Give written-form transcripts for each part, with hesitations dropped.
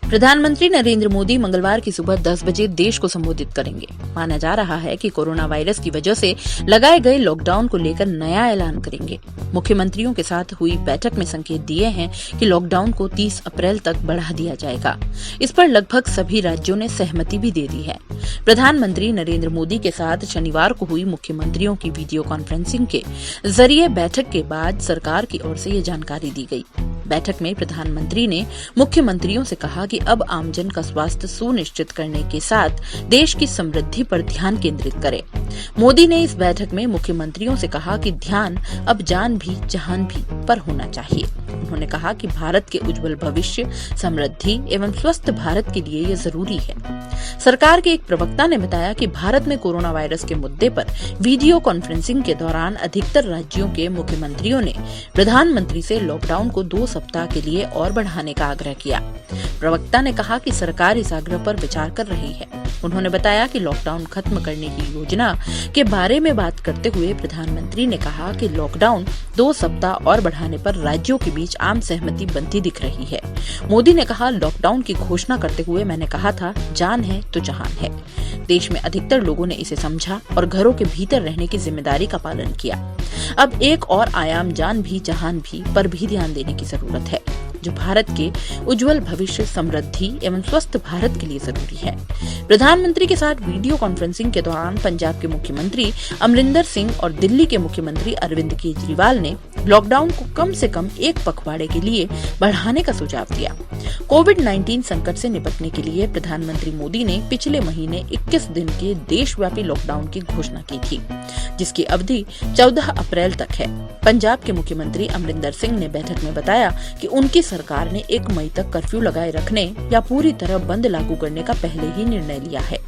प्रधानमंत्री नरेंद्र मोदी मंगलवार की सुबह 10 बजे देश को संबोधित करेंगे। माना जा रहा है कि कोरोना वायरस की वजह से लगाए गए लॉकडाउन को लेकर नया ऐलान करेंगे। मुख्यमंत्रियों के साथ हुई बैठक में संकेत दिए हैं कि लॉकडाउन को 30 अप्रैल तक बढ़ा दिया जाएगा। इस पर लगभग सभी राज्यों ने सहमति भी दे दी है। प्रधानमंत्री नरेंद्र मोदी के साथ शनिवार को हुई मुख्यमंत्रियों की वीडियो कॉन्फ्रेंसिंग के जरिए बैठक के बाद सरकार की ओर से ये जानकारी दी गई। बैठक में प्रधानमंत्री ने मुख्यमंत्रियों से कहा कि अब आमजन का स्वास्थ्य सुनिश्चित करने के साथ देश की समृद्धि पर ध्यान केंद्रित करें। मोदी ने इस बैठक में मुख्यमंत्रियों से कहा कि ध्यान अब जान भी जहान भी पर होना चाहिए। उन्होंने कहा कि भारत के उज्जवल भविष्य, समृद्धि एवं स्वस्थ भारत के लिए ये जरूरी है। सरकार के एक प्रवक्ता ने बताया कि भारत में कोरोना वायरस के मुद्दे पर वीडियो कॉन्फ्रेंसिंग के दौरान अधिकतर राज्यों के मुख्यमंत्रियों ने प्रधानमंत्री से लॉकडाउन को 2 सप्ताह के लिए और बढ़ाने का आग्रह किया। प्रवक्ता ने कहा कि सरकार इस आग्रह पर विचार कर रही है। उन्होंने बताया कि लॉकडाउन खत्म करने की योजना के बारे में बात करते हुए प्रधानमंत्री ने कहा कि लॉकडाउन 2 सप्ताह और बढ़ाने पर राज्यों के बीच आम सहमति बनती दिख रही है। मोदी ने कहा, लॉकडाउन की घोषणा करते हुए मैंने कहा था, जान है तो जहान है। देश में अधिकतर लोगों ने इसे समझा और घरों के भीतर रहने की जिम्मेदारी का पालन किया। अब एक और आयाम जान भी जहान भी पर भी ध्यान देने की जरूरत है, जो भारत के उज्जवल भविष्य, समृद्धि एवं स्वस्थ भारत के लिए जरूरी है। प्रधानमंत्री के साथ वीडियो कॉन्फ्रेंसिंग के दौरान पंजाब के मुख्यमंत्री अमरिंदर सिंह और दिल्ली के मुख्यमंत्री अरविंद केजरीवाल ने लॉकडाउन को कम से कम 1 पखवाड़े के लिए बढ़ाने का सुझाव दिया। कोविड-19 संकट से निपटने के लिए प्रधानमंत्री मोदी ने पिछले महीने 21 दिन के देशव्यापी लॉकडाउन की घोषणा की थी, जिसकी अवधि 14 अप्रैल तक है। पंजाब के मुख्यमंत्री अमरिंदर सिंह ने बैठक में बताया कि उनकी सरकार ने 1 मई तक कर्फ्यू लगाए रखने या पूरी तरह बंद लागू करने का पहले ही निर्णय लिया है।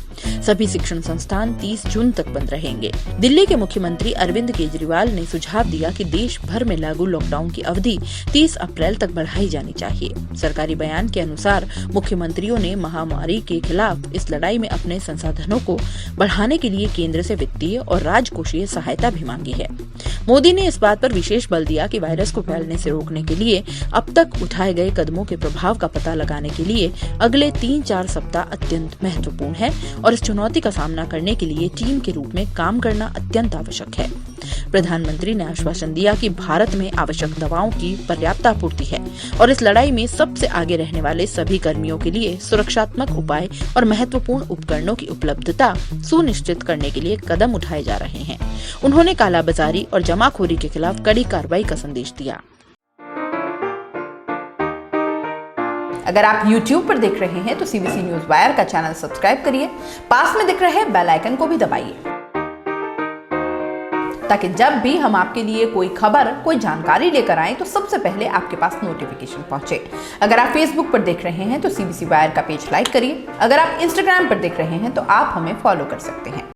सभी शिक्षण संस्थान 30 जून तक बंद रहेंगे। दिल्ली के मुख्यमंत्री अरविंद केजरीवाल ने सुझाव दिया कि देश भर में लागू लॉकडाउन की अवधि 30 अप्रैल तक बढ़ाई जानी चाहिए। सरकारी बयान के अनुसार मुख्यमंत्रियों ने महामारी के खिलाफ इस लड़ाई में अपने संसाधनों को बढ़ाने के लिए केंद्र से वित्तीय और राजकोषीय सहायता भी मांगी है। मोदी ने इस बात पर विशेष बल दिया कि वायरस को फैलने से रोकने के लिए अब तक उठाए गए कदमों के प्रभाव का पता लगाने के लिए अगले 3-4 सप्ताह अत्यंत महत्वपूर्ण है और इस चुनौती का सामना करने के लिए टीम के रूप में काम करना अत्यंत आवश्यक है। प्रधानमंत्री ने आश्वासन दिया कि भारत में आवश्यक दवाओं की पर्याप्त आपूर्ति है और इस लड़ाई में सबसे आगे रहने वाले सभी कर्मियों के लिए सुरक्षात्मक उपाय और महत्वपूर्ण उपकरणों की उपलब्धता सुनिश्चित करने के लिए कदम उठाए जा रहे हैं। उन्होंने कालाबाजारी और जमाखोरी के खिलाफ कड़ी कार्रवाई का संदेश दिया। अगर आप YouTube पर देख रहे हैं तो CBC न्यूज वायर का चैनल सब्सक्राइब करिए, पास में दिख रहे बेल आइकन को भी दबाइए, ताकि जब भी हम आपके लिए कोई खबर, कोई जानकारी लेकर आए तो सबसे पहले आपके पास नोटिफिकेशन पहुंचे। अगर आप Facebook पर देख रहे हैं तो CBC वायर का पेज लाइक करिए। अगर आप Instagram पर देख रहे हैं तो आप हमें फॉलो कर सकते हैं।